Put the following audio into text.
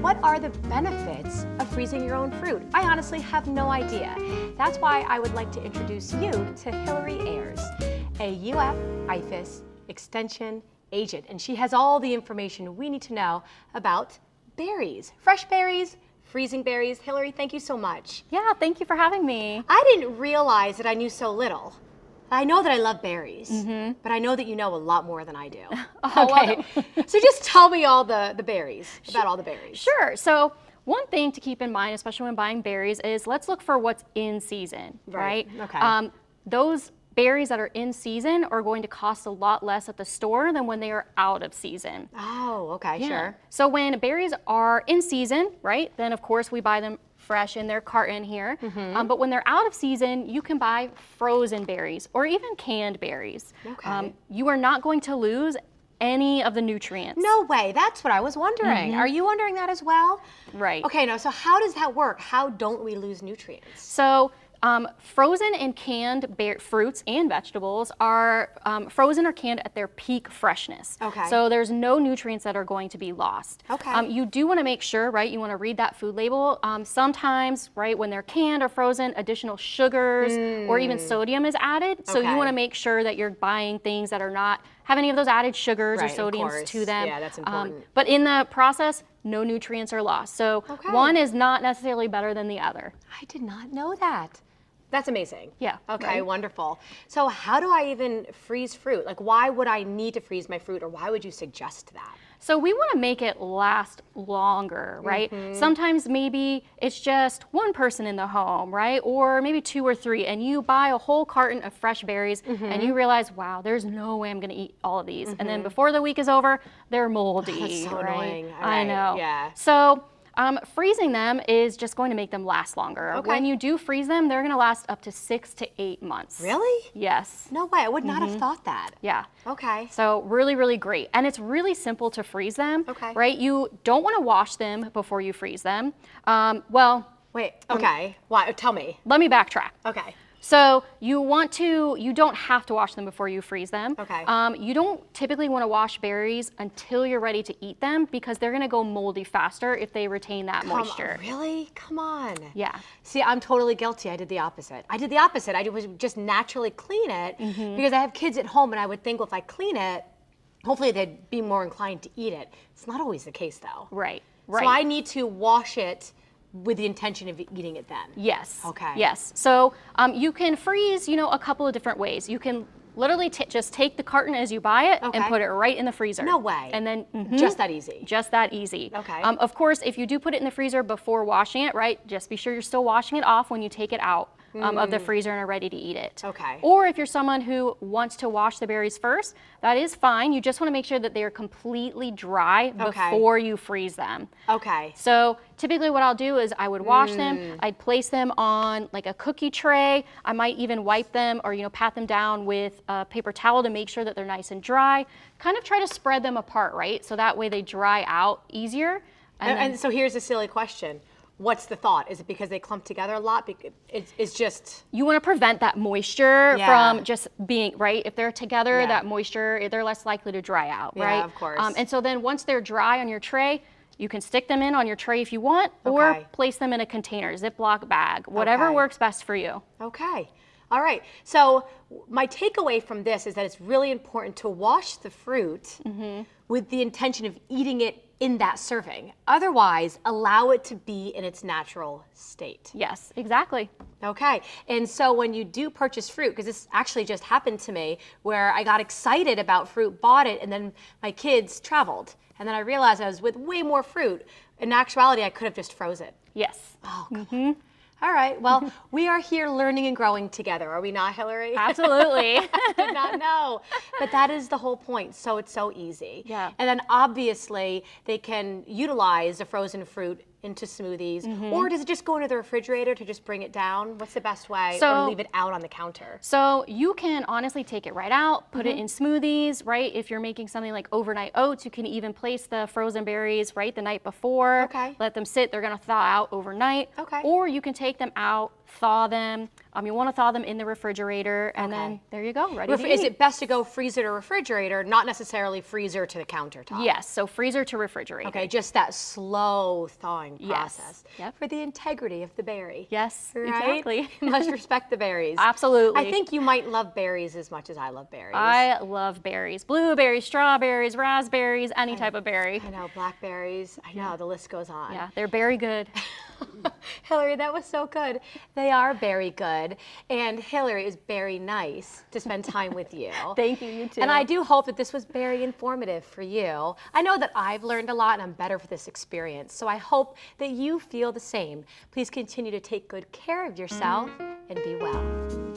what are the benefits of freezing your own fruit? I honestly have no idea. That's why I would like to introduce you to Hillary Ayers, a UF IFAS Extension agent, and she has all the information we need to know about berries, fresh berries, freezing berries. Hillary, thank you so much. Yeah, thank you for having me. I didn't realize that I knew so little. I know that I love berries, but I know that you know a lot more than I do. Okay. So just tell me all the berries, about all the berries. Sure. So one thing to keep in mind, especially when buying berries, is let's look for what's in season, right? Okay. Those berries that are in season are going to cost a lot less at the store than when they are out of season. Oh, okay, Yeah. sure. So when berries are in season, right, then of course we buy them fresh in their carton here. But when they're out of season, you can buy frozen berries or even canned berries. Okay. You are not going to lose any of the nutrients. No way, that's what I was wondering. Are you wondering that as well? Right. Okay, no, so how does that work? How don't we lose nutrients? So frozen and canned fruits and vegetables are frozen or canned at their peak freshness. Okay. So there's no nutrients that are going to be lost. Okay. You do want to make sure, right, you want to read that food label. Sometimes, right, when they're canned or frozen, additional sugars or even sodium is added. So you Okay. want to make sure that you're buying things that are not have any of those added sugars Right, or of sodiums course. to them. Yeah, that's important. But in the process, no nutrients are lost. So Okay. one is not necessarily better than the other. I did not know that. That's amazing. Yeah, Okay, right. wonderful. So how do I even freeze fruit? Like, why would I need to freeze my fruit, or why would you suggest that? So we want to make it last longer, right? Sometimes maybe it's just one person in the home, right? Or maybe two or three, and you buy a whole carton of fresh berries and you realize, wow, there's no way I'm going to eat all of these. And then before the week is over, they're moldy. That's so right? annoying. All I right, know. yeah. So freezing them is just going to make them last longer. Okay. When you do freeze them, they're going to last up to 6 to 8 months. Really? Yes. No way, I would not have thought that. Yeah. Okay. So really, really great. And it's really simple to freeze them, Okay. right? You don't want to wash them before you freeze them. Wait, okay. Why? Tell me. Let me backtrack. Okay. So you don't have to wash them before you freeze them. Okay. You don't typically want to wash berries until you're ready to eat them because they're going to go moldy faster if they retain that moisture. Really? Come on. Yeah. See, I'm totally guilty. I did the opposite. I would just naturally clean it because I have kids at home, and I would think, well, if I clean it, hopefully they'd be more inclined to eat it. It's not always the case, though. Right. So I need to wash it with the intention of eating it then. Yes. Okay. Yes. So you can freeze, a couple of different ways. You can literally just take the carton as you buy it and Okay. put it right in the freezer. No way. And then Just that easy. Just that easy. Okay. Of course, if you do put it in the freezer before washing it, right, just be sure you're still washing it off when you take it out of the freezer and are ready to eat it. Okay. Or if you're someone who wants to wash the berries first, that is fine. You just want to make sure that they are completely dry Okay. before you freeze them. Okay. So typically what I'll do is I would wash them, I'd place them on like a cookie tray. I might even wipe them or, pat them down with a paper towel to make sure that they're nice and dry. Kind of try to spread them apart, right? So that way they dry out easier. And so here's a silly question. What's the thought? Is it because they clump together a lot? It's just... You want to prevent that moisture Yeah. from just being, right? If they're together, Yeah. that moisture, they're less likely to dry out, Yeah, right? of course. And so then once they're dry on your tray, you can stick them in on your tray if you want, or Okay. place them in a container, Ziploc bag, whatever Okay. works best for you. Okay. All right. So my takeaway from this is that it's really important to wash the fruit with the intention of eating it in that serving. Otherwise, allow it to be in its natural state. Yes, exactly. Okay. And so when you do purchase fruit, because this actually just happened to me, where I got excited about fruit, bought it, and then my kids traveled. And then I realized I was with way more fruit. In actuality, I could have just froze it. Yes. Oh, come on. All right. Well, we are here learning and growing together. Are we not, Hillary? Absolutely. I did not know. But that is the whole point. So it's so easy. Yeah. And then obviously they can utilize the frozen fruit into smoothies, or does it just go into the refrigerator to just bring it down? What's the best way, or leave it out on the counter? So you can honestly take it right out, put it in smoothies, right? If you're making something like overnight oats, you can even place the frozen berries right the night before. Okay. Let them sit. They're going to thaw out overnight. Okay. Or you can take them out, thaw them, You want to thaw them in the refrigerator, and then Okay. there you go, ready to Is eat. it best to go freezer to refrigerator, not necessarily freezer to the countertop? Yes, so freezer to refrigerator. Okay, just that slow thawing Yes. process Yep. for the integrity of the berry. Yes, Right? exactly. You must respect the berries. Absolutely. I think you might love berries as much as I love berries. I love berries. Blueberries, strawberries, raspberries, any type of berry. I know, blackberries. I know, the list goes on. Yeah, they're very good. Hillary, that was so good. They are very good. And Hillary is very nice to spend time with you. Thank you, you too. And I do hope that this was very informative for you. I know that I've learned a lot and I'm better for this experience. So I hope that you feel the same. Please continue to take good care of yourself and be well.